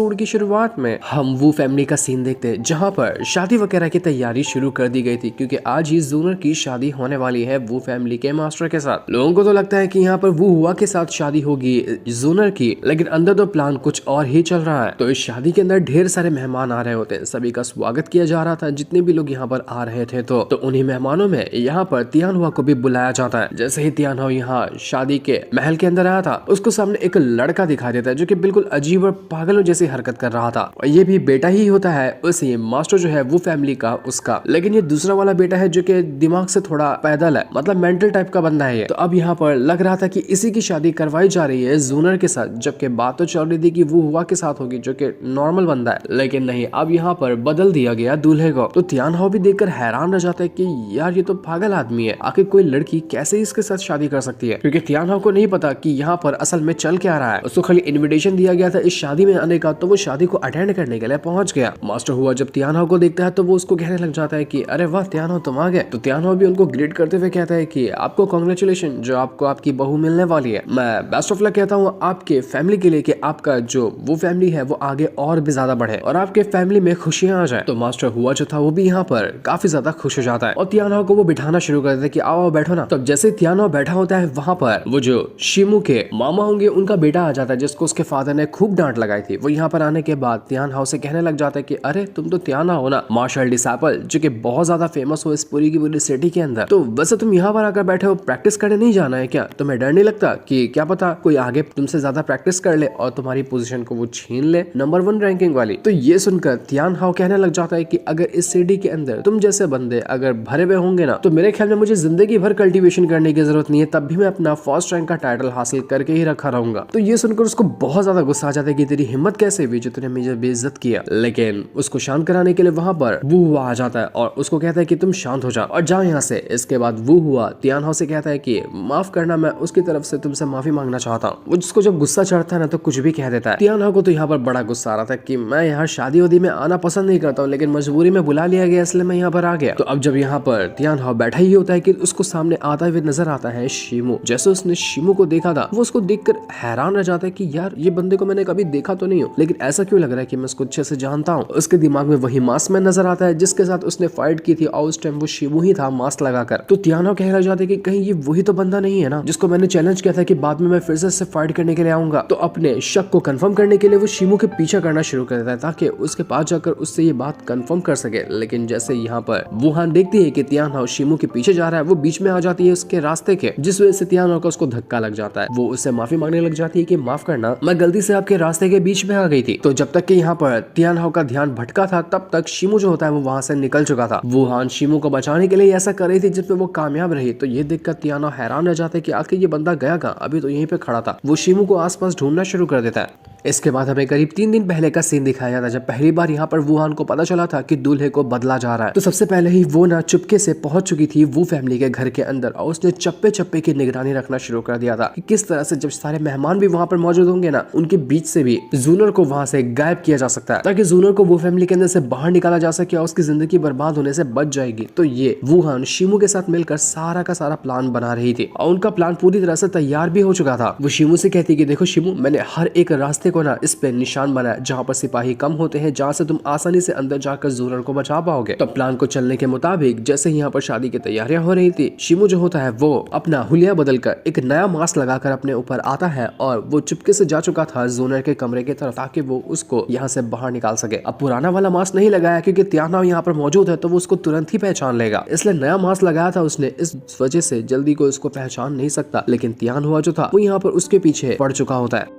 Episode की शुरुआत में हम वो फैमिली का सीन देखते हैं जहाँ पर शादी वगैरह की तैयारी शुरू कर दी गई थी, क्योंकि आज ही जूनर की शादी होने वाली है वो फैमिली के मास्टर के साथ। लोगों को तो लगता है कि यहाँ पर वो हुआ के साथ शादी होगी जूनर की, लेकिन अंदर तो प्लान कुछ और ही चल रहा है। तो इस शादी के अंदर ढेर सारे मेहमान आ रहे होते हैं, सभी का स्वागत किया जा रहा था जितने भी लोग यहाँ पर आ रहे थे। तो उन्हीं मेहमानों में यहाँ पर तियानहुआ को भी बुलाया जाता है। जैसे ही तियानहुआ यहाँ शादी के महल के अंदर आया था, उसको सामने एक लड़का दिखाई देता है जो कि बिल्कुल अजीब और पागलों जैसी हरकत कर रहा था। और ये भी बेटा ही होता है उसी मास्टर जो है वो फैमिली का उसका, लेकिन ये दूसरा वाला बेटा है जो कि दिमाग से थोड़ा पैदल है, मतलब मेंटल टाइप का बंदा है ये। तो अब यहाँ पर लग रहा था कि इसी की शादी करवाई जा रही है जूनर के साथ, जबकि बात तो चल रही थी कि वो हुआ के साथ होगी जो कि नॉर्मल बंदा है, लेकिन नहीं, अब यहाँ पर बदल दिया गया दूल्हे को। तो तियानहुआ भी देखकर हैरान रह जाता है कि यार ये तो पागल आदमी है, आखिर कोई लड़की कैसे इसके साथ शादी कर सकती है, क्योंकि तियानहुआ को नहीं पता कि यहाँ पर असल में चल क्या रहा है। उसको खाली इन्विटेशन दिया गया था इस शादी में आने का, तो वो शादी को अटेंड करने के लिए पहुंच गया। मास्टर हुआ जब तियानहुआ को देखता है तो वो उसको कहने लग जाता है कि अरे वाह तियानहुआ तुम आ गए। तो तियानहुआ भी उनको ग्रीट करते हुए कहता है कि आपको कांग्रेचुलेशन, जो आपको आपकी बहू मिलने वाली है। मैं बेस्ट ऑफ लक कहता हूँ आपके फैमिली के लिए कि आपका जो वो फैमिली है वो आगे और भी ज्यादा बढ़े और आपके फैमिली में खुशियां आ जाए। तो मास्टर हुआ जो था वो भी यहाँ पर काफी ज्यादा खुश हो जाता है और तियानहुआ को वो बिठाना शुरू कर देता है कि आओ बैठो ना। तो जैसे तियानहुआ बैठा होता है वहां पर वो जो शिमू के मामा होंगे उनका बेटा आ जाता है, जिसको उसके फादर ने खूब डांट लगाई थी। वो यहाँ पर आने के बाद तियानहुआ से कहने लग जाता है कि अरे तुम तो तियानहुआ हो ना, मार्शल डिसाइपल, जो कि बहुत ज्यादा फेमस हो इस पूरी की पूरी सिटी के अंदर। तो वैसे तुम यहाँ पर आकर बैठे हो, प्रैक्टिस करने नहीं जाना है क्या? तुम्हें डर नहीं लगता कि क्या पता कोई आगे तुमसे ज्यादा प्रैक्टिस कर ले और तुम्हारी पोजीशन को वो छीन ले, नंबर 1 रैंकिंग वाली। तो ये सुनकर तियानहुआ कहने लग जाता है कि अगर इस सिटी के अंदर तुम जैसे बंदे अगर भरे हुए होंगे ना, तो मेरे ख्याल में मुझे जिंदगी भर कल्टीवेशन करने की जरूरत नहीं है, तब भी मैं अपना फर्स्ट रैंक का टाइटल हासिल करके ही रखा रहूंगा। तो ये सुनकर उसको बहुत ज्यादा गुस्सा आ जाता है कि तेरी हिम्मत कैसे हुई जो तूने मुझे बेइज्जत किया। लेकिन उसको शांत कराने के लिए वहां पर वो हुआ आ जाता है और उसको कहता है कि तुम शांत हो जाओ और जाओ यहाँ से। इसके बाद वो हुआ तियानहुआ से कहता है कि माफ करना, मैं उसकी तरफ से तुमसे माफी मांगना चाहता हूँ। वो जिसको जब गुस्सा चढ़ता है ना तो कुछ भी कह देता है। तियानहुआ को तो यहाँ पर बड़ा गुस्सा आ रहा था कि मैं यहाँ शादी वादी में आना पसंद नहीं करता हूँ, लेकिन मजबूरी में बुला लिया गया इसलिए मैं यहाँ पर आ गया। तो अब जब यहाँ पर तियानहुआ बैठा ही होता है कि उसको सामने आता हुए नजर आता है शिमू। जैसे उसने शिमू को देखा था वो उसको देखकर हैरान रह जाता है कि यार ये बंदे को मैंने कभी देखा तो नहीं हूँ, लेकिन ऐसा क्यों लग रहा है कि मैं उसको अच्छे से जानता हूँ। उसके दिमाग में वही मास्क मैन नजर आता है जिसके साथ उसने फाइट की थी और उस टाइम वो शिमू ही था मास्क लगाकर। तो तियानहुआ कह रह जाता है कि कहीं ये वही तो बंदा नहीं है ना जिसको मैंने चैलेंज किया था कि बाद में मैं फिर से फाइट करने के लिए आऊंगा। तो अपने शक को कंफर्म करने के लिए वो शिमू के पीछा करना शुरू कर देता है ताकि उसके पास जाकर उससे ये बात कंफर्म कर सके। लेकिन जैसे यहाँ पर वुहान देखती है कि तियानहुआ शिमू के पीछे जा रहा है, वो बीच में आ जाती है उसके रास्ते के, जिस वजह से तियानहुआ का उसको धक्का लग जाता है। वो उससे माफी मांगने लग जाती है कि माफ करना, मैं गलती से आपके रास्ते के बीच में आ गई थी। तो जब तक कि यहाँ पर तियानहुआ का ध्यान भटका था तब तक शिमू जो होता है वो वहां से निकल चुका था। वुहान शिमू को बचाने के लिए ऐसा कर रही थी जिसमें वो कामयाब रही। तो ये देखकर तियानहुआ हैरान रह जाता है कि आखिर ये बंदा गया कहाँ, अभी तो यहीं पे खड़ा था। वो शिमू को आसपास ढूंढना शुरू कर देता है। इसके बाद हमें करीब 3 दिन पहले का सीन दिखाया जाता है जब पहली बार यहाँ पर वुहान को पता चला था कि दूल्हे को बदला जा रहा है। तो सबसे पहले ही वो ना चुपके से पहुंच चुकी थी वो फैमिली के घर के अंदर और उसने चप्पे चप्पे की निगरानी रखना शुरू कर दिया था कि किस तरह से जब सारे मेहमान भी वहां पर मौजूद होंगे ना, उनके बीच से भी जूनर को वहां से गायब किया जा सकता है ताकि जूनर को वो फैमिली के अंदर से बाहर निकाला जा सके और उसकी जिंदगी बर्बाद होने से बच जाएगी। तो ये वुहान शिमू के साथ मिलकर सारा का सारा प्लान बना रही थी और उनका प्लान पूरी तरह से तैयार भी हो चुका था। वो शिमू से कहती कि देखो शिमू, मैंने हर एक रास्ते को ना इस पे निशान बनाया जहाँ पर सिपाही कम होते हैं, जहाँ से तुम आसानी से अंदर जाकर जूनर को बचा पाओगे। तो प्लान को चलने के मुताबिक जैसे यहाँ पर शादी की तैयारियां हो रही थी, शिमू जो होता है वो अपना हुलिया बदलकर एक नया मास्क लगाकर अपने ऊपर आता है और वो चुपके से जा चुका था जूनर के कमरे की तरफ ताकि वो उसको यहाँ से बाहर निकाल सके। अब पुराना वाला मास्क नहीं लगाया क्योंकि तियानहुआ यहाँ पर मौजूद है तो वो उसको तुरंत ही पहचान लेगा, इसलिए नया मास्क लगाया था उसने। इस वजह से जल्दी कोई उसको पहचान नहीं सकता। लेकिन तियानहुआ जो था वो यहाँ पर उसके पीछे पड़ चुका होता है।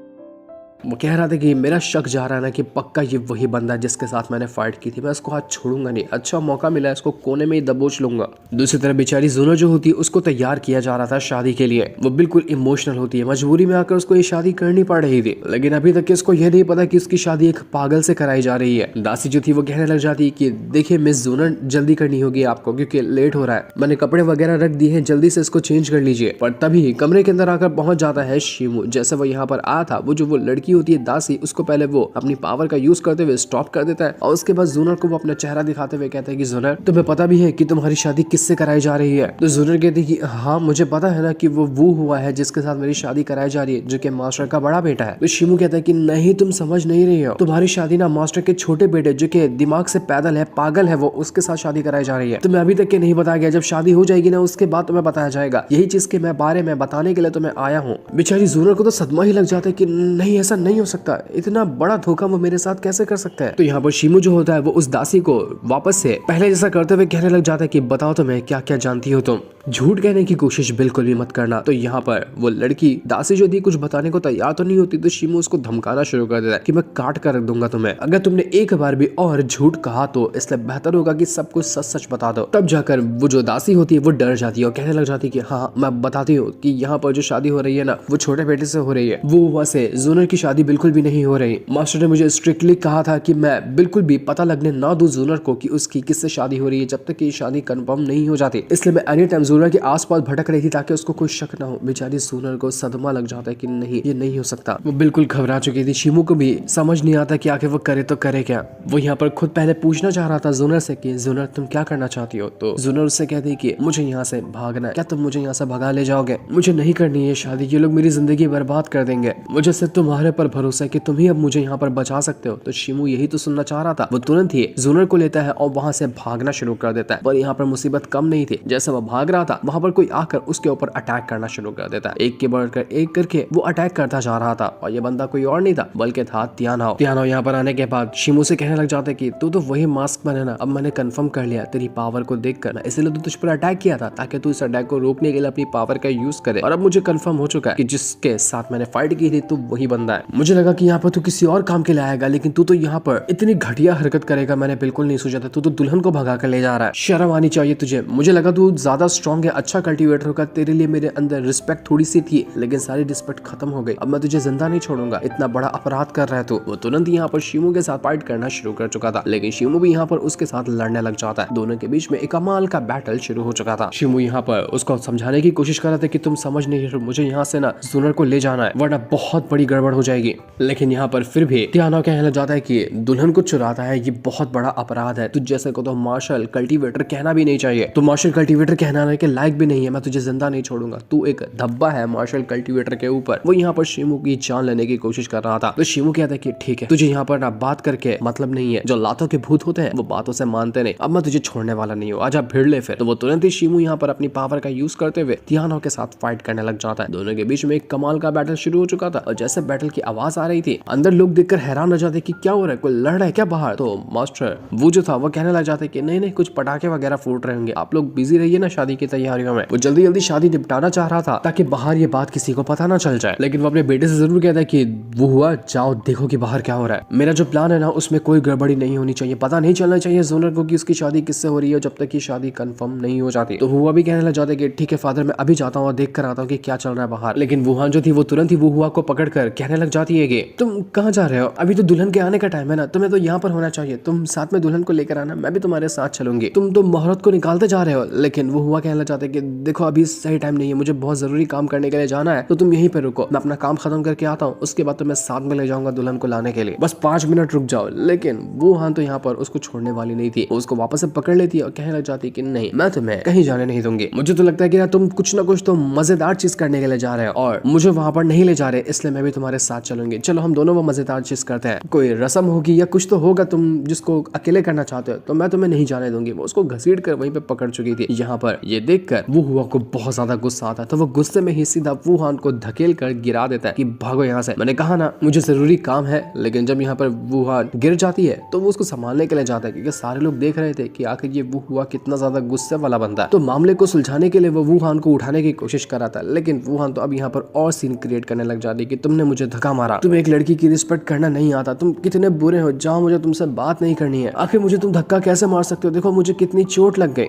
वो कह रहा था कि मेरा शक जा रहा है ना कि पक्का ये वही बंदा जिसके साथ मैंने फाइट की थी, मैं इसको हाथ छोड़ूंगा नहीं, अच्छा मौका मिला है इसको कोने में ही दबोच लूंगा। दूसरी तरफ बेचारी जूनर जो होती है उसको तैयार किया जा रहा था शादी के लिए। वो बिल्कुल इमोशनल होती है, मजबूरी में आकर उसको ये शादी करनी पड़ रही थी, लेकिन अभी तक इसको यह नहीं पता कि उसकी शादी एक पागल से कराई जा रही है। दासी जो थी वो कहने लग जाती है कि देखिए मिस जूनर, जल्दी करनी होगी आपको क्योंकि लेट हो रहा है, मैंने कपड़े वगैरह रख दिए हैं, जल्दी से इसको चेंज कर लीजिए। पर तभी कमरे के अंदर आकर पहुंच जाता है शिमू। जैसे वो यहाँ पर आया था वो जो वो लड़की लड़की होती है दासी, उसको पहले वो अपनी पावर का यूज करते हुए स्टॉप कर देता है और उसके बाद जूनर को वो अपना चेहरा दिखाते हुए कहता है कि जूनर, तुम्हें पता भी है कि तुम्हारी शादी किससे कराई जा रही है? तो जूनर कहती है कि हाँ मुझे पता है ना कि वो हुआ है जिसके साथ मेरी शादी कराई जा रही है, जो कि मास्टर का बड़ा बेटा है। तो शिमू कहता है कि नहीं, तुम समझ नहीं रही हो, तुम्हारी शादी ना मास्टर के छोटे बेटे जो कि दिमाग से पैदल है, पागल है, वो उसके साथ शादी कराई जा रही है। तुम्हें अभी तक के नहीं बताया गया, जब शादी हो जाएगी ना उसके बाद तुम्हें बताया जाएगा। यही चीज के मैं बारे में बताने के लिए तुम्हें आया हूँ। बेचारी जूनर को तो सदमा ही लग जाता है कि नहीं, ऐसा नहीं हो सकता, इतना बड़ा धोखा वो मेरे साथ कैसे कर सकता है। तो यहाँ पर शिमू जो होता है वो उस दासी को वापस से पहले जैसा करते हुए कहने लग जाता है कि बताओ तुम्हें क्या क्या जानती हो तुम, झूठ कहने की कोशिश बिल्कुल भी मत करना। तो यहाँ पर वो लड़की दासी जो थी कुछ बताने को तैयार तो नहीं होती, तो शिमू उसको धमकाना शुरू कर देता है कि मैं काट कर रख दूंगा तुम्हें अगर तुमने एक बार भी और झूठ कहा, तो इसलिए बेहतर होगा कि सब कुछ सच सच बता दो। तब जाकर वो जो दासी होती है वो डर जाती है और कहने लग जाती है कि हाँ मैं बताती हूँ कि यहाँ पर जो शादी हो रही है ना वो छोटे बेटे से हो रही है, वो हुआ से जूनर की शादी बिल्कुल भी नहीं हो रही। मास्टर ने मुझे स्ट्रिक्टली कहा था कि मैं बिल्कुल भी पता लगने ना दूं जूनर को कि उसकी किससे शादी हो रही है जब तक कि शादी कंफर्म नहीं हो जाती, इसलिए मैं एनी टाइम जूनर के आसपास भटक रही थी ताकि उसको कोई शक ना हो। बेचारी जूनर को सदमा लग जाता है कि नहीं ये नहीं हो सकता, वो बिल्कुल घबरा चुकी थी। शिमू को भी समझ नहीं आता कि आखिर वो करे तो करे क्या। वो यहाँ पर खुद पहले पूछना चाह रहा था जूनर से कि जूनर तुम क्या करना चाहती हो, तो जूनर उससे कहती कि मुझे यहाँ से भागना है, क्या तुम मुझे यहाँ से भगा ले जाओगे? मुझे नहीं करनी है शादी, ये लोग मेरी जिंदगी बर्बाद कर देंगे, मुझे सिर्फ तुम्हारे पर भरोसा है कि तुम ही अब मुझे यहाँ पर बचा सकते हो। तो शिमू यही तो सुनना चाह रहा था। वो तुरंत ही जूनर को लेता है और वहां से भागना शुरू कर देता है। पर यहाँ पर मुसीबत कम नहीं थी, जैसे वो भाग रहा था वहां पर कोई आकर उसके ऊपर अटैक करना शुरू कर देता है। एक के बढ़कर एक करके वो अटैक करता जा रहा था और ये बंदा कोई और नहीं था बल्कि था तियानाओ। तियानाओ यहाँ पर आने के बाद शिमू से कहने लग जाते कि तू तो वही मास्क बने ना, अब मैंने कंफर्म कर लिया तेरी पावर को देखकर ना, इसलिए तो तुझ पर अटैक किया था ताकि तू इस अटैक को रोकने के लिए अपनी पावर का यूज करे। और अब मुझे कंफर्म हो चुका है कि जिसके साथ मैंने फाइट की थी तो वही बंदा है। मुझे लगा कि यहाँ पर तू किसी और काम के लिए आएगा, लेकिन तू तो यहाँ पर इतनी घटिया हरकत करेगा मैंने बिल्कुल नहीं सोचा था। तू तो दुल्हन को भगा कर ले जा रहा है, शर्म आनी चाहिए तुझे। मुझे लगा तू ज्यादा स्ट्रॉन्ग है, अच्छा कल्टीवेटर होगा, तेरे लिए मेरे अंदर रिस्पेक्ट थोड़ी सी थी, लेकिन सारी रिस्पेक्ट खत्म हो गई। अब मैं तुझे जिंदा नहीं छोड़ूंगा, इतना बड़ा अपराध कर रहा है तू। वो तुरंत यहाँ पर शिमू के साथ फाइट करना शुरू कर चुका था, लेकिन शिमू भी यहाँ पर उसके साथ लड़ने लग जाता है। दोनों के बीच में एक कमाल का बैटल शुरू हो चुका था। शिमू यहाँ पर उसको समझाने की कोशिश कर रहा था कि तुम समझ नहीं रहे, मुझे यहाँ से ना जूनर को ले जाना है वरना बहुत बड़ी गड़बड़ हो जाएगी। लेकिन यहाँ पर फिर भी तियानाओ कहने लग जाता है कि दुल्हन को चुराता है ये बहुत बड़ा अपराध है, तुझ जैसे को तो मार्शल कल्टीवेटर कहना भी नहीं चाहिए, तो मार्शल कल्टीवेटर कहना के लायक भी नहीं है, मैं तुझे जिंदा नहीं छोड़ूंगा, तू एक धब्बा है मार्शल कल्टीवेटर के ऊपर। वो यहाँ पर शिमू की जान लेने की कोशिश कर रहा था। तो शिमू कहता है कि ठीक है, तुझे यहाँ पर ना बात करके मतलब नहीं है, जो लातों के भूत होते हैं वो बातों से मानते नहीं, अब मैं तुझे छोड़ने वाला नहीं हूँ, आजा भिड़ ले फिर। तो वो तुरंत ही शिमू यहाँ पर अपनी पावर का यूज करते हुए तियानाओ के साथ फाइट करने लग जाता है। दोनों के बीच में एक कमाल का बैटल शुरू हो चुका था और जैसे बैटल की आवाज आ रही थी अंदर लोग देखकर हैरान हो जाते कि क्या हो रहा है, कोई लड़ रहा है क्या बाहर? तो मास्टर वो जो था वो कहने लग जाते कि नहीं नहीं कुछ पटाखे वगैरह फूट रहे होंगे, आप लोग बिजी रहिए ना शादी की तैयारियों में। वो जल्दी जल्दी शादी निपटाना चाह रहा था ताकि बाहर ये बात किसी को पता ना चल जाए, लेकिन वो अपने बेटे से जरूर कहता है कि वो हुआ जाओ देखो कि बाहर क्या हो रहा है, मेरा जो प्लान है ना उसमें कोई गड़बड़ी नहीं होनी चाहिए, पता नहीं चलना चाहिए जूनर को कि उसकी शादी किससे हो रही है जब तक की शादी कंफर्म नहीं हो जाती। तो हुआ भी कहने लग जाता है कि ठीक है फादर, मैं अभी जाता हूँ और देख कर आता हूँ कि क्या चल रहा है बाहर। लेकिन वुहान जो थी वो तुरंत ही वो हुआ को पकड़ कर कहने लग जाती है कि तुम कहाँ जा रहे हो, अभी तो दुल्हन के आने का टाइम है ना, तुम्हें तो यहाँ पर होना चाहिए, तुम साथ में दुल्हन को लेकर आना, मैं भी तुम्हारे साथ चलूंगी, तुम तो मुहूर्त को निकालते जा रहे हो। लेकिन वो हुआ कहने लग जाते कि देखो अभी सही टाइम नहीं है, मुझे बहुत जरूरी काम करने के लिए जाना है, तो तुम यहीं पे रुको, मैं अपना काम खत्म करके आता हूँ, उसके बाद तो मैं साथ में ले जाऊंगा दुल्हन को लाने के लिए, बस 5 मिनट रुक जाओ। लेकिन वो हाँ तो यहाँ पर उसको छोड़ने वाली नहीं थी, उसको वापस से पकड़ लेती है और कहने लग जाती कि नहीं मैं तुम्हें कहीं जाने नहीं दूंगी, मुझे तो लगता है कि ना तुम कुछ ना कुछ तो मजेदार चीज करने के लिए जा रहे हो और मुझे वहां पर नहीं ले जा रहे, इसलिए मैं भी तुम्हारे साथ चलूंगी, चलो हम दोनों वो मजेदार चीज करते हैं, कोई रस्म होगी या कुछ तो होगा तुम जिसको अकेले करना चाहते हो, तो मैं तुम्हें नहीं जाने दूंगी। वो उसको घसीट कर वहीं पे पकड़ चुकी थी। यहाँ पर ये देखकर वो हुआ को बहुत ज्यादा गुस्सा आता है, तो वो गुस्से में ही सीधा वुहान को धकेल कर गिरा देता है कि भागो यहाँ से, मैंने कहा ना मुझे जरूरी काम है। लेकिन जब यहाँ पर वुहान गिर जाती है तो वो उसको संभालने के लिए जाता है क्योंकि सारे लोग देख रहे थे कि आखिर ये वो हुआ कितना ज्यादा गुस्से वाला बंदा है। तो मामले को सुलझाने के लिए वो वुहान को उठाने की कोशिश कर रहा था, लेकिन वुहान तो अब यहाँ पर और सीन क्रिएट करने लग जाती है कि तुमने मुझे धक्का मारा, तुम्हें एक लड़की की रिस्पेक्ट करना नहीं आता, तुम कितने बुरे हो, जाओ मुझे तुमसे बात नहीं करनी है, आखिर मुझे तुम धक्का कैसे मार सकते हो, देखो मुझे कितनी चोट लग गई।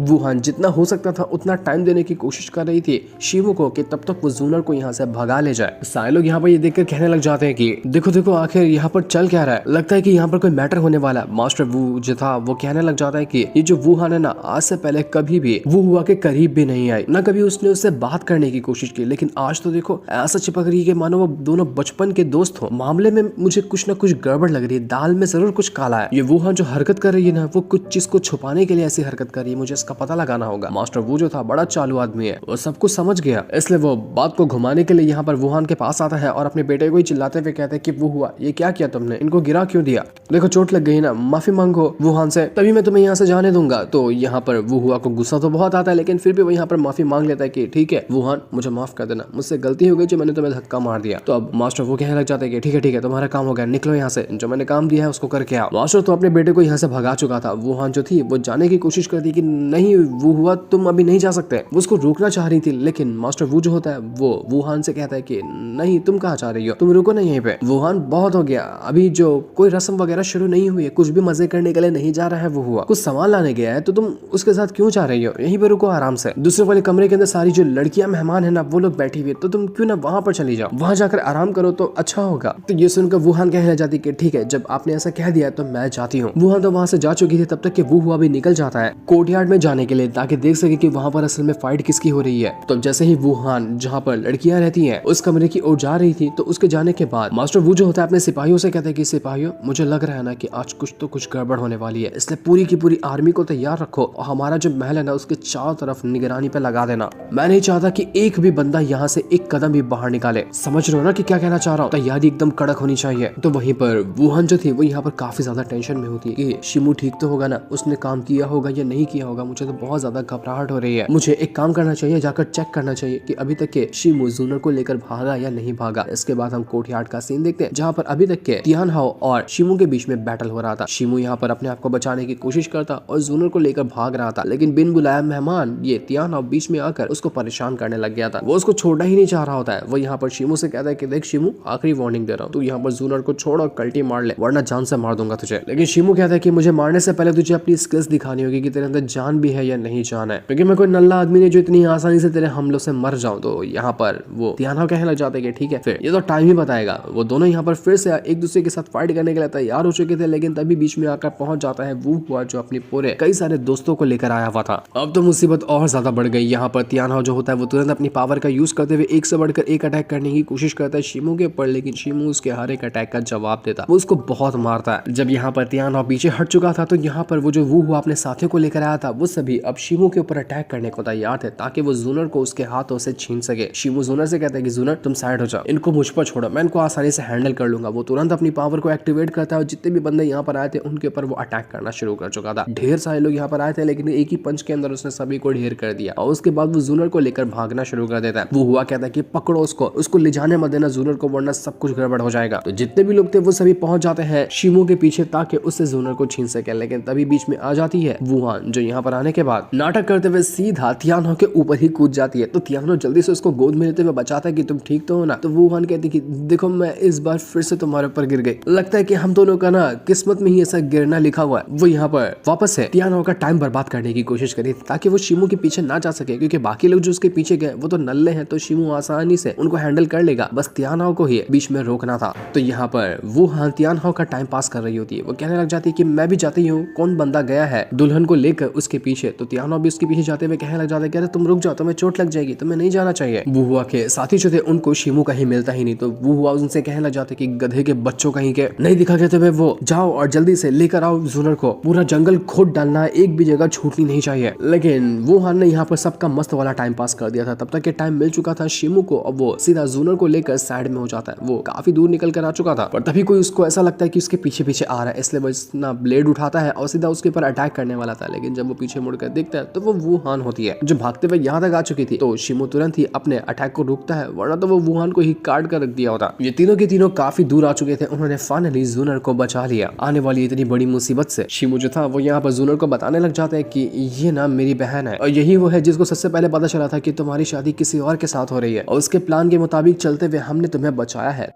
वुहान जितना हो सकता था उतना टाइम देने की कोशिश कर रही थी शिमू को कि तब तक वो जूनर को यहाँ से भगा ले जाए। सारे लोग यहाँ पर ये देखकर कहने लग जाते हैं कि देखो देखो आखिर यहाँ पर चल क्या रहा है, लगता है कि यहाँ पर कोई मैटर होने वाला है। मास्टर वू जो था वो कहने लग जाता है कि ये जो वुहान है ना, आज से पहले कभी भी वो हुआ के करीब भी नहीं आई, ना कभी उसने उससे बात करने की कोशिश की, लेकिन आज तो देखो ऐसा चिपक रही है कि मानो वो दोनों बचपन के दोस्त हो। मामले में मुझे कुछ ना कुछ गड़बड़ लग रही है, दाल में जरूर कुछ काला है। ये वुहान जो हरकत कर रही है ना, वो कुछ चीज को छुपाने के लिए ऐसी हरकत कर रही है, मुझे इसका पता लगाना होगा। मास्टर वू जो था बड़ा चालू आदमी है, वो सब कुछ समझ गया, इसलिए वो बात को घुमाने के लिए यहाँ पर वुहान के पास आता है और अपने बेटे को ही चिल्लाते हुए कहते हैं कि वो हुआ ये क्या किया तुमने, इनको गिरा क्यों दिया, देखो चोट लग गई ना, माफी मांगो वुहान से, तभी मैं तुम्हें यहाँ से जाने दूंगा। तो यहाँ पर वो हुआ को गुस्सा तो बहुत आता है, लेकिन फिर भी वो यहाँ पर माफी मांग लेता है कि ठीक है वुहान मुझे माफ कर देना, मुझसे गलती हो गई जो मैंने तुम्हें धक्का मार दिया। तो अब मास्टर वो कहने लग जाते हैं कि ठीक है तुम्हारा काम हो गया, निकलो यहाँ से, जो मैंने काम दिया है उसको करके आओ। मास्टर तो अपने बेटे को यहाँ से भगा चुका था। वुहान जो थी वो जाने की कोशिश करती कि नहीं वो हुआ तुम अभी नहीं जा सकते, वो उसको रोकना चाह रही थी, लेकिन मास्टर वो जो होता है वो वुहान से कहता है कि नहीं तुम कहाँ जा रही हो, तुम रुको ना यहीं पे। वुहान बहुत हो गया, अभी जो कोई रस्म वगैरह शुरू नहीं हुई है, कुछ भी मजे करने के लिए नहीं जा रहा है वो हुआ, कुछ सामान लाने गया है, तो तुम उसके साथ क्यों जा रही हो, यहीं पे रुको आराम से। दूसरे वाले कमरे के अंदर सारी जो लड़कियां मेहमान है ना वो लोग बैठी हुई है, तो तुम क्यों ना वहां पर चली जाओ, वहां जाकर आराम करो तो अच्छा होगा। तो ये सुनकर वुहान कहने जाती कि ठीक है जब आपने ऐसा कह दिया तो मैं जाती हूँ। वुहान तो वहां से जा चुकी थी, तब तक कि वो हुआ भी निकल जाता है कोर्टयार्ड में जाने के लिए, ताकि देख सके कि वहां पर असल में फाइट किसकी हो रही है। तो जैसे ही वुहान जहाँ पर लड़कियां रहती है उस कमरे की ओर जा रही थी, तो उसके जाने के बाद मास्टर वो जो होता है अपने सिपाहियों से कहता है कि सिपाहियों मुझे लग रहा है ना कि आज कुछ तो कुछ गड़बड़ होने वाली है, इसलिए पूरी की पूरी आर्मी को तैयार रखो और हमारा जो महल है ना उसके चारों तरफ निगरानी पे लगा देना। मैं नहीं चाहता कि एक भी बंदा यहाँ से एक कदम भी बाहर निकाले। समझ रहे हो ना कि क्या कहना चाह रहा हूँ? तैयारी एकदम कड़क होनी चाहिए। तो वहीं पर वुहान जो थी वो यहाँ पर काफी ज्यादा टेंशन में होती है कि शिमू ठीक तो होगा ना, उसने काम किया होगा या नहीं किया होगा, मुझे तो बहुत ज्यादा घबराहट हो रही है। मुझे एक काम करना चाहिए, जाकर चेक करना चाहिए कि अभी तक के शिमू जूनर को लेकर भागा या नहीं भागा। इसके बाद हम कोर्टयार्ड का सीन देखते हैं जहाँ पर अभी तक के तियान हाओ और शिमू के बीच में बैटल हो रहा था। शिमू यहाँ पर अपने आप को बचाने की कोशिश करता और जूनर को लेकर भाग रहा था, लेकिन बिन बुलाया मेहमान ये तियान हाओ बीच में आकर उसको परेशान करने लग गया था। वो उसको छोड़ना ही नहीं चाह रहा होता है। वो यहाँ पर शिमू से कहता है कि देख शिमू आखिरी वार्निंग दे रहा हूँ, तू यहाँ पर जूनर को छोड़ और कल्टी मार ले वरना जान से मार दूंगा तुझे। लेकिन शिमू कहता है कि मुझे मारने से पहले तुझे अपनी स्किल्स दिखानी होगी कि तेरे अंदर जान भी है या नहीं जान है, क्योंकि मैं कोई नल्ला आदमी नहीं जो इतनी आसानी से तेरे हमलों से मर जाऊं। तो यहाँ पर वो तियान हाओ कहने लग जाते हैं कि ठीक है फिर ये तो टाइम ही बताएगा। वो दोनों यहाँ पर फिर से एक दूसरे के साथ फाइट करने के लिए तैयार हो चुके थे, लेकिन तभी बीच में आकर पहुंच जाता है वो हुआ जो अपनी पूरे कई सारे दोस्तों को लेकर आया हुआ था। अब तो मुसीबत और ज्यादा बढ़ गई। यहाँ पर तियान हाओ जो होता है वो तुरंत अपनी पावर का यूज करते हुए एक से बढ़कर एक अटैक करने की कोशिश करता है शिमू के ऊपर, लेकिन शिमू उसके हर एक अटैक का जवाब देता, वो उसको बहुत मारता है। जब यहाँ पर तियान हाओ पीछे हट चुका था तो यहाँ पर वो जो वो हुआ अपने साथियों को लेकर आया था वो सभी अब शिमू के ऊपर अटैक करने को तैयार थे ताकि वो जूनर को उसके हाथों से छीन सके। शिमू जूनर से कहता है कि जूनर तुम साइड हो जाओ, इनको मुझ पर छोड़ो, मैं इनको आसानी से हैंडल कर लूंगा। वो तुरंत अपनी पावर को एक्टिवेट करता है और जितने भी बंदे यहाँ पर आए थे उनके ऊपर वो अटैक करना शुरू कर चुका था। ढेर सारे लोग यहाँ पर आए थे, लेकिन एक ही पंच के अंदर उसने सभी को ढेर कर दिया और उसके बाद वो जूनर को लेकर भागना शुरू कर देता है। वो हुआ कहता है कि पकड़ो उसको ले जाने मत देना जूनर को, वरना सब कुछ गड़बड़ हो जाएगा। तो जितने भी लोग थे वो सभी पहुंच जाते हैं शिमू के पीछे ताकि उससे जूनर को छीन सके, लेकिन तभी बीच में आ जाती है वुहान जो यहाँ पर आने के बाद नाटक करते हुए सीधा तियान हाओ के ऊपर ही कूद जाती है। तो तियान हाओ जल्दी से उसको गोद में लेते हुए बचाता है कि तुम ठीक तो हो ना। तो वुहान कहती कि देखो मैं इस बार फिर से तुम्हारे ऊपर गिर गई, लगता है कि हम दोनों का ना किस्मत में ही ऐसा गिरना लिखा हुआ है। वो यहाँ पर वापस से तियान हाओ का टाइम बर्बाद करने की कोशिश करी ताकि वो शिमू के पीछे ना जा सके, क्योंकि बाकी लोग जो उसके पीछे गए वो तो नल्ले हैं, तो शिमू आसानी से उनको हैंडल कर लेगा, बस तियान हाओ को ही बीच में रोकना था। तो यहाँ पर वुहान तियान हाओ का टाइम पास कर रही होती है। वो कहने लग जाती है कि मैं भी जाती हूँ, कौन बंदा गया है दुल्हन को लेकर उसके पीछे। तो तियान हाओ भी उसके पीछे जाते हुए कहने लग जाते हैं तुम रुक जाओ, तुम्हें चोट लग जाएगी, तुम्हें नहीं जाना चाहिए। वो हुआ के साथी जो थे उनको शिमू कहीं मिलता ही नहीं, तो वो हुआ उनसे कहने लग जाते कि गधे के बच्चों कहीं के नहीं दिखा गया तुम्हें, वो जाओ और जल्दी से लेकर आओ जूनर को, पूरा जंगल खोद डालना है, एक भी जगह छूटनी नहीं चाहिए। लेकिन वुहान ने यहाँ पर सबका मस्त वाला टाइम पास कर दिया था। तब तक के टाइम मिल चुका था शिमू को, अब वो सीधा जूनर को लेकर साइड में हो जाता है। वो काफी दूर निकल कर आ चुका था, पर तभी कोई उसको ऐसा लगता है कि उसके पीछे पीछे आ रहा है, इसलिए वो अपना ब्लेड उठाता है और सीधा उसके ऊपर अटैक करने वाला था। लेकिन जब वो पीछे मुड़कर देखता है तो वो वुहान होती है जो भागते हुए यहाँ तक आ चुकी थी। तो शिमू तुरंत ही अपने अटैक को रोकता है, वरना तो वो वुहान को ही काट कर रख दिया होता। ये तीनों के तीनों काफी दूर आ चुके थे, उन्होंने फाइनली जूनर को बचा लिया आने वाली इतनी बड़ी मुसीबत से। शिमू जो था वो यहाँ पर जूनर को बताने लग जाते हैं कि ये ना मेरी बहन है और यही वो है जिसको सबसे पहले पता चला था कि तुम्हारी शादी किसी और के साथ हो रही है, और उसके प्लान के मुताबिक चलते हुए हमने तुम्हें बचाया है।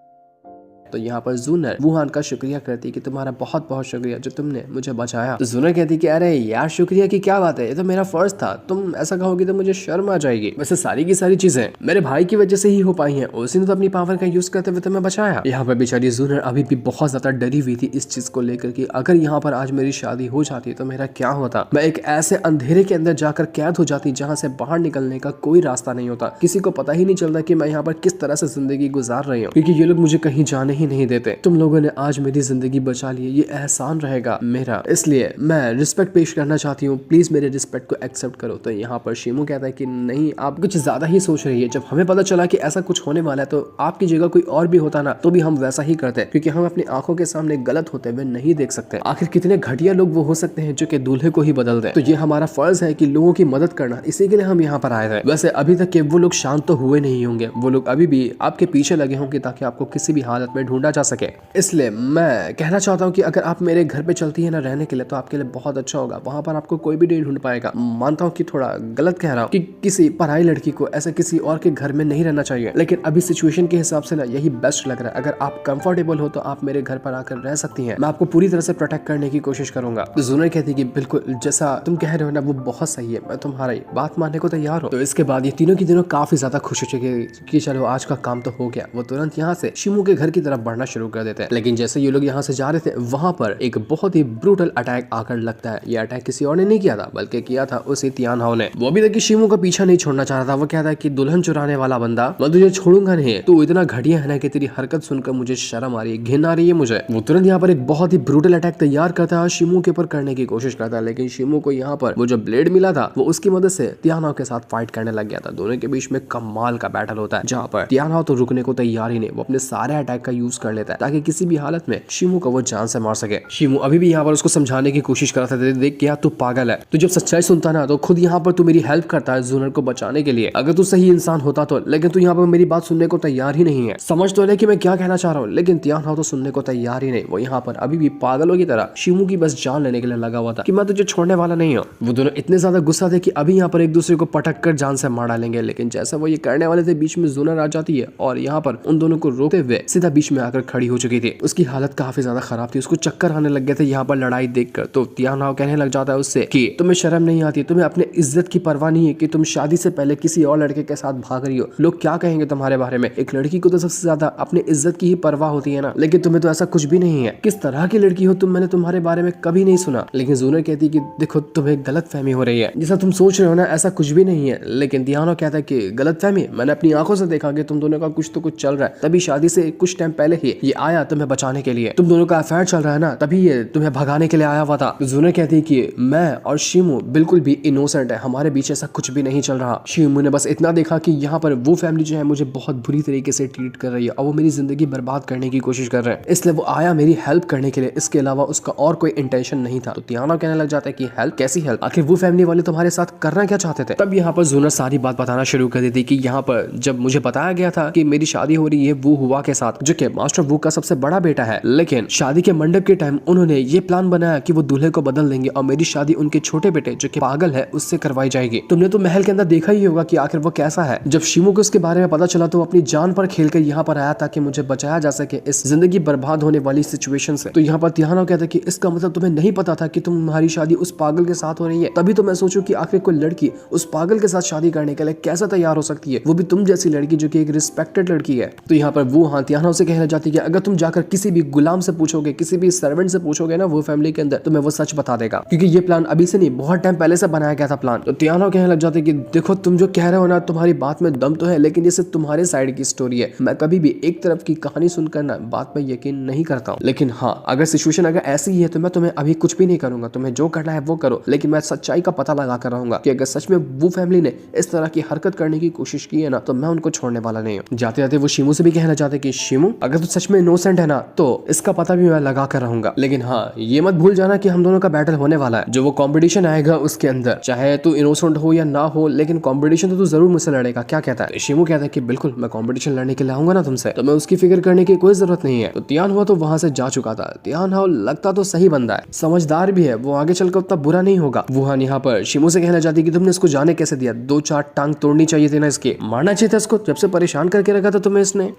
तो यहाँ पर जूनर वुहान का शुक्रिया करती कि तुम्हारा बहुत बहुत शुक्रिया जो तुमने मुझे बचाया। तो जूनर कहती कि अरे यार शुक्रिया की क्या बात है, ये तो मेरा फर्ज था, तुम ऐसा कहोगे तो मुझे शर्म आ जाएगी। वैसे सारी की सारी चीजें मेरे भाई की वजह से ही हो पाई हैं, उसी ने तो अपनी पावर का यूज करते हुए तुम्हें बचाया। यहाँ पर बेचारी जूनर अभी भी बहुत ज्यादा डरी हुई थी इस चीज को लेकर कि अगर यहाँ पर आज मेरी शादी हो जाती तो मेरा क्या होता, मैं एक ऐसे अंधेरे के अंदर जाकर कैद हो जाती जहाँ से बाहर निकलने का कोई रास्ता नहीं होता, किसी को पता ही नहीं चलता कि मैं यहाँ पर किस तरह से जिंदगी गुजार रही हूँ, क्योंकि ये लोग मुझे कहीं जाने ही नहीं देते। तुम लोगों ने आज मेरी जिंदगी बचा ली, ये एहसान रहेगा मेरा, इसलिए मैं रिस्पेक्ट पेश करना चाहती हूँ, प्लीज मेरे रिस्पेक्ट को एक्सेप्ट करो। तो यहाँ पर शिमू कहता है कि नहीं, आप कुछ ज्यादा ही सोच रही है, जब हमें पता चला कि ऐसा कुछ होने वाला है तो आपकी जगह कोई और भी होता ना तो भी हम वैसा ही करते, क्योंकि हम अपनी आंखों के सामने गलत होते हुए नहीं देख सकते। आखिर कितने घटिया लोग वो हो सकते हैं जो कि दूल्हे को ही बदल दे। तो ये हमारा फर्ज है कि लोगों की मदद करना, इसी के लिए हम यहाँ पर आए थे। वैसे अभी तक के वो लोग शांत तो हुए नहीं होंगे, वो लोग अभी भी आपके पीछे लगे होंगे ताकि आपको किसी भी हालत में ढूंढा जा सके। इसलिए मैं कहना चाहता हूँ कि अगर आप मेरे घर पे चलती है ना रहने के लिए तो आपके लिए बहुत अच्छा होगा, वहां पर आपको कोई भी नहीं ढूंढ पाएगा। मानता हूँ कि थोड़ा गलत कह रहा हूँ कि किसी पढ़ाई लड़की को ऐसे किसी और के घर में नहीं रहना चाहिए, लेकिन अभी सिचुएशन के हिसाब से ना यही बेस्ट लग रहा है। अगर आप कंफर्टेबल हो तो आप मेरे घर पर आकर रह सकती हैं, मैं आपको पूरी तरह से प्रोटेक्ट करने की कोशिश करूंगा। तो जूनर कहती है कि बिल्कुल जैसा तुम कह रहे हो ना वो बहुत सही है, मैं तुम्हारी बात मानने को तैयार हूँ। तो इसके बाद ये तीनों की दिनों काफी ज्यादा खुश हो चुके कि चलो आज का काम तो हो गया। वो तुरंत यहाँ से शिमू के घर की तरफ बढ़ना शुरू कर देते हैं, लेकिन जैसे ये लोग यहाँ से जा रहे थे वहां पर एक बहुत ही ब्रूटल अटैक आकर लगता है। ये अटैक किसी और ने नहीं किया था बल्कि किया था उसी तियान हाओ ने। वो अभी तक शिमू का पीछा नहीं छोड़ना चाह रहा था। वो कहता है कि दुल्हन चुराने वाला बंदा, मैं तुझे छोड़ूंगा नहीं, तू इतना घटिया है ना कि तेरी हरकत सुनकर मुझे शर्म आ रही है, घिन आ रही है मुझे। वो तुरंत यहाँ पर एक बहुत ही ब्रूटल अटैक तैयार करता है, शिमू के ऊपर करने की कोशिश करता है, लेकिन शिमू को यहाँ पर वो जो ब्लेड मिला था वो उसकी मदद से तियान हाओ के साथ फाइट करने लग गया था। दोनों के बीच में कमाल का बैटल होता है जहाँ पर तियान हाओ तो रुकने को तैयार ही नहीं, वो अपने सारे अटैक का यूज कर लेता है ताकि किसी भी हालत में शिमू को वो जान से मार सके। शिमू अभी भी यहाँ पर उसको समझाने की कोशिश कर रहा था, देख क्या तू पागल है, तू जब सच्चाई सुनता ना तो खुद यहाँ पर तू मेरी हेल्प करता है जूनर को बचाने के लिए, अगर तू सही इंसान होता तो, लेकिन तू यहाँ पर मेरी बात सुनने को तैयार ही नहीं है। समझ तो ले कि मैं क्या कहना चाह रहा हूँ, लेकिन तियान हाओ तो सुनने को तैयार ही नहीं। वो यहाँ पर अभी भी पागलों की तरह शिमू की बस जान लेने के लिए लगा हुआ था कि मैं तुझे छोड़ने वाला नहीं हूँ। वो दोनों इतने ज्यादा गुस्सा थे कि अभी यहाँ पर एक दूसरे को पटक कर जान से मार डालेंगे, लेकिन जैसा वो ये करने वाले थे बीच में जूनर आ जाती है और यहाँ पर उन दोनों को रोकते हुए सीधा बीच में आकर खड़ी हो चुकी थी। उसकी हालत काफी ज्यादा खराब थी, उसको चक्कर आने लग गए थे यहाँ पर लड़ाई देखकर। तो तियान हाओ कहने लग जाता है उससे कि तुम्हें शर्म नहीं आती, तुम्हें अपने इज्जत की परवाह नहीं है कि तुम शादी से पहले किसी और लड़के के साथ भाग रही हो, लोग क्या कहेंगे तुम्हारे बारे में। एक लड़की को तो सबसे ज्यादा अपने इज्जत की ही परवाह होती है ना, लेकिन तुम्हें तो ऐसा कुछ भी नहीं है। किस तरह की लड़की हो तुम, मैंने तुम्हारे बारे में कभी नहीं सुना। लेकिन जूनर कहती कि देखो तुम्हें गलत फहमी हो रही है, जैसा तुम सोच रहे हो ना ऐसा कुछ भी नहीं है। लेकिन तियान हाओ कहता है कि गलत फहमी, मैंने अपनी आंखों से देखा कि तुम दोनों का कुछ तो कुछ चल रहा है, तभी शादी से कुछ टाइम पहले ही ये आया तुम्हें बचाने के लिए, तुम दोनों का अफेयर चल रहा है ना, तभी ये तुम्हें भगाने के लिए आया हुआ था। जूनर कहती है कि मैं और शिमू बिल्कुल भी इनोसेंट है, हमारे बीच ऐसा कुछ भी नहीं चल रहा। शिमू ने बस इतना देखा कि यहाँ पर वो फैमिली जो है मुझे बहुत बुरी तरीके से ट्रीट कर रही है और वो मेरी जिंदगी बर्बाद करने की कोशिश कर रहे हैं, इसलिए वो आया मेरी हेल्प करने के लिए, इसके अलावा उसका और कोई इंटेंशन नहीं था। तो तियान हाओ कहने लग जाता है कि हेल्प, कैसी हेल्प, आखिर वो फैमिली वाले तुम्हारे साथ करना क्या चाहते थे। तब यहाँ पर जूनर सारी बात बताना शुरू कर देती कि यहाँ पर जब मुझे बताया गया था कि मेरी शादी हो रही है वू हुआ के साथ जो कि मास्टर वू का सबसे बड़ा बेटा है, लेकिन शादी के मंडप के टाइम उन्होंने ये प्लान बनाया कि वो दूल्हे को बदल देंगे और मेरी शादी उनके छोटे बेटे जो कि पागल है उससे करवाई जाएगी। तुमने तो महल के अंदर देखा ही होगा कि आखिर वो कैसा है। जब शिमू को उसके बारे में पता चला तो वो अपनी जान पर खेलकर यहाँ पर आया ताकि मुझे बचाया जा सके इस जिंदगी बर्बाद होने वाली सिचुएशन से। तो यहाँ पर तियान हाओ कहता है कि इसका मतलब तुम्हें नहीं पता था कि तुम्हारी शादी उस पागल के साथ हो रही है, तभी तो मैं सोचूं कि आखिर कोई लड़की उस पागल के साथ शादी करने के लिए कैसे तैयार हो सकती है, वो भी तुम जैसी लड़की जो कि एक रिस्पेक्टेड लड़की है। तो यहाँ पर वो तियान हाओ से कहना चाहती है कि अगर तुम जाकर किसी भी गुलाम से पूछोगे, किसी भी सर्वेंट से पूछोगे ना वो फैमिली के अंदर, तो मैं वो सच बता देगा, क्योंकि ये प्लान अभी से नहीं बहुत टाइम पहले से बनाया गया था प्लान। तो तियान हाओ कहने लग जाते कि देखो तुम जो कह रहे हो ना तुम्हारी बात में दम तो है, लेकिन ये सिर्फ तुम्हारे साइड की स्टोरी है, मैं कभी भी एक तरफ की कहानी सुनकर ना बात में यकीन नहीं करता हूँ। लेकिन हाँ अगर सिचुएशन अगर ऐसी ही है तो मैं तुम्हें अभी कुछ भी नहीं करूंगा, तुम्हें जो करना है वो करो, लेकिन मैं सच्चाई का पता लगा कर रहूंगा कि अगर सच में वो फैमिली ने इस तरह की हरकत करने की कोशिश की है ना तो मैं उनको छोड़ने वाला नहीं हूँ। जाते जाते वो शिमू से भी कहना चाहते कि शिमू अगर तू सच में इनोसेंट है ना तो इसका पता भी मैं लगा कर रहूंगा, लेकिन हाँ ये मत भूल जाना कि हम दोनों का बैटल होने वाला है, जो वो कॉम्पिटिशन आएगा उसके अंदर चाहे तू इनोसेंट हो या ना हो, लेकिन कॉम्पिटिशन तो तू जरूर मुझसे लड़ेगा, क्या कहता है। शिमू कहता है कि बिल्कुल मैं कॉम्पिटिशन लड़ने के लिए आऊंगा ना तुमसे, तो मैं उसकी फिक्र करने की कोई जरूरत नहीं है। तो तियान हाओ तो वहां से जा चुका था। तियान हाओ लगता तो सही बंदा है, समझदार भी है, वो आगे चलकर उतना बुरा नहीं होगा। वुहान यहाँ पर शिमू से कहना चाहती कि तुमने इसको जाने कैसे दिया, 2-4 टांग तोड़नी चाहिए थी ना, इसके मारना चाहिए था इसको, जब से परेशान करके रखा था तुम्हें इसने।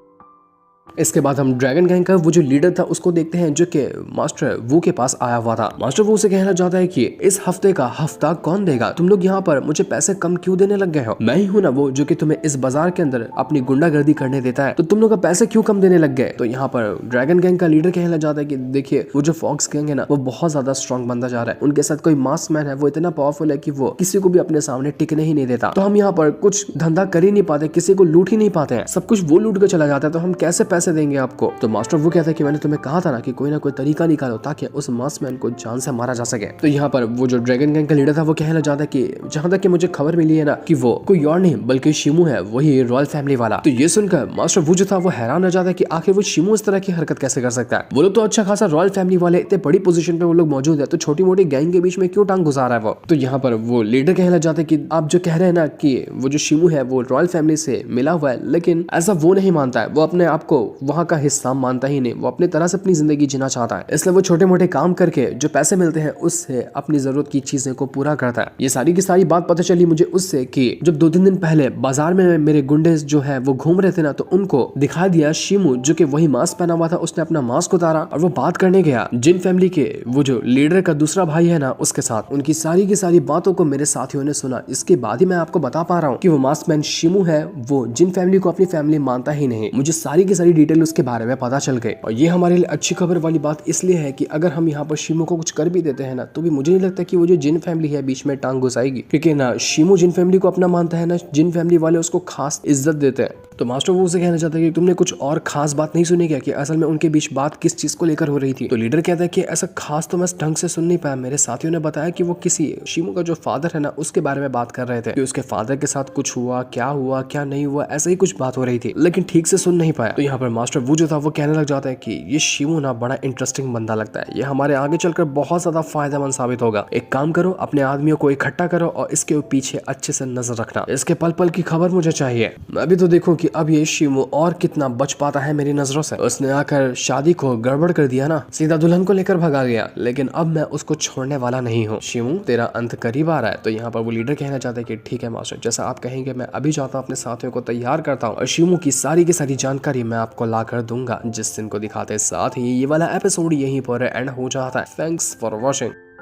इसके बाद हम ड्रैगन गैंग का वो जो लीडर था उसको देखते हैं, जो कि मास्टर वू के पास आया हुआ था। मास्टर वू से कहना चाहता है कि इस हफ्ते का हफ्ता कौन देगा? तुम लोग यहाँ पर मुझे पैसे कम क्यों देने लग गए हो? मैं ही हूँ ना वो जो कि तुम्हें इस बाजार के अंदर अपनी गुंडागर्दी करने देता है, तो तुम लोग का पैसे क्यों कम देने लग गए? तो यहाँ पर ड्रैगन गैंग का लीडर कहना चाहता है कि देखिए वो जो फॉक्स गैंग है ना वो बहुत ज्यादा स्ट्रॉन्ग बनता जा रहा है, उनके साथ कोई मास्क मैन है वो इतना पावरफुल है कि वो किसी को भी अपने सामने टिकने ही नहीं देता, तो हम यहाँ पर कुछ धंधा कर ही नहीं पाते, किसी को लूट ही नहीं पाते हैं, सब कुछ वो लूट कर चला जाता है, तो हम कैसे पैसे देंगे आपको? तो मास्टर वो कहता है कि मैंने तुम्हें कहा था ना कि कोई ना कोई तरीका निकालो ताकि उस मास्क मैन को जान से मारा जा सके। तो यहाँ पर वो जो ड्रैगन गैंग का लीडर था वो कहना चाहता है कि जहां तक कि मुझे खबर मिली है ना कि वो कोई और नहीं बल्कि शिमू है, वही रॉयल फैमिली वाला। तो ये सुनकर मास्टर वो जो था वो हैरान हो जाता है कि आखिर वो शिमू इस तरह की हरकत कैसे कर सकता है? वो लोग तो अच्छा खासा रॉयल फैमिली वाले, इतने बड़ी पोजीशन पे वो लोग मौजूद है, तो छोटी मोटी गैंग के बीच में क्यों टांग घुसा रहा है वो? तो यहाँ पर वो लीडर कहना चाहते हैं कि आप जो कह रहे हैं ना कि वो जो शिमू है वो रॉयल फैमिली से मिला हुआ है, लेकिन ऐसा वो नहीं मानता है, वो अपने आप को वहाँ का हिस्सा मानता ही नहीं, वो अपनी तरह से अपनी जिंदगी जीना चाहता है, इसलिए वो छोटे मोटे काम करके जो पैसे मिलते हैं उससे अपनी जरूरत की चीजें को पूरा करता है। ये सारी की सारी बात पता चली मुझे उससे कि जब 2-3 दिन पहले बाजार में मेरे गुंडे जो है वो घूम रहे थे ना, तो उनको दिखा दिया शिमू जो कि वही मास्क पहना हुआ था, उसने अपना मास्क उतारा और वो बात करने गया जिन फैमिली के वो जो लीडर का दूसरा भाई है ना उसके साथ। उनकी सारी की सारी बातों को मेरे साथियों ने सुना, इसके बाद ही मैं आपको बता पा रहा हूँ कि वो मास्क मैन शिमू है वो जिन फैमिली को अपनी फैमिली मानता ही नहीं। मुझे सारी की सारी डिटेल उसके बारे में पता चल गई, और ये हमारे लिए अच्छी खबर वाली बात इसलिए है कि अगर हम यहाँ पर शिमू को कुछ कर भी देते हैं ना, तो भी मुझे नहीं लगता कि वो जो जिन फैमिली है बीच में टांग घुसाएगी, क्योंकि ना शिमू जिन फैमिली को अपना मानता है ना जिन फैमिली वाले उसको खास इज्जत देते हैं। तो मास्टर वो उसे कहना चाहता है कि तुमने कुछ और खास बात नहीं सुनी क्या, कि असल में उनके बीच बात किस चीज को लेकर हो रही थी? तो लीडर कहता है कि ऐसा खास तो मैं ढंग से सुन नहीं पाया, मेरे साथियों ने बताया कि वो किसी शिमू का जो फादर है ना उसके बारे में बात कर रहे थे कि उसके फादर के साथ कुछ हुआ क्या नहीं हुआ, ऐसा ही कुछ बात हो रही थी, लेकिन ठीक से सुन नहीं पाया। तो यहाँ पर मास्टर वो जो था वो कहने लग जाता है कि ये शिमू ना बड़ा इंटरेस्टिंग बंदा लगता है, ये हमारे आगे चलकर बहुत ज्यादा फायदेमंद साबित होगा। एक काम करो, अपने आदमियों को इकट्ठा करो और इसके पीछे अच्छे से नजर रखना, इसके पल पल की खबर मुझे चाहिए। मैं भी तो देखूं कि अब ये शिमू और कितना बच पाता है मेरी नजरों से। उसने आकर शादी को गड़बड़ कर दिया ना, सीधा दुल्हन को लेकर भगा गया, लेकिन अब मैं उसको छोड़ने वाला नहीं हूँ। शिमू तेरा अंत करीब आ रहा है। तो यहाँ पर वो लीडर कहना चाहते हैं कि ठीक है मास्टर, जैसा आप कहेंगे मैं अभी जाता हूँ अपने साथियों को तैयार करता हूँ और शिमू की सारी जानकारी मैं आपको ला कर दूंगा जिस दिन को दिखाते। साथ ही ये वाला एपिसोड यहीं पर एंड हो जाता है। Thanks for watching.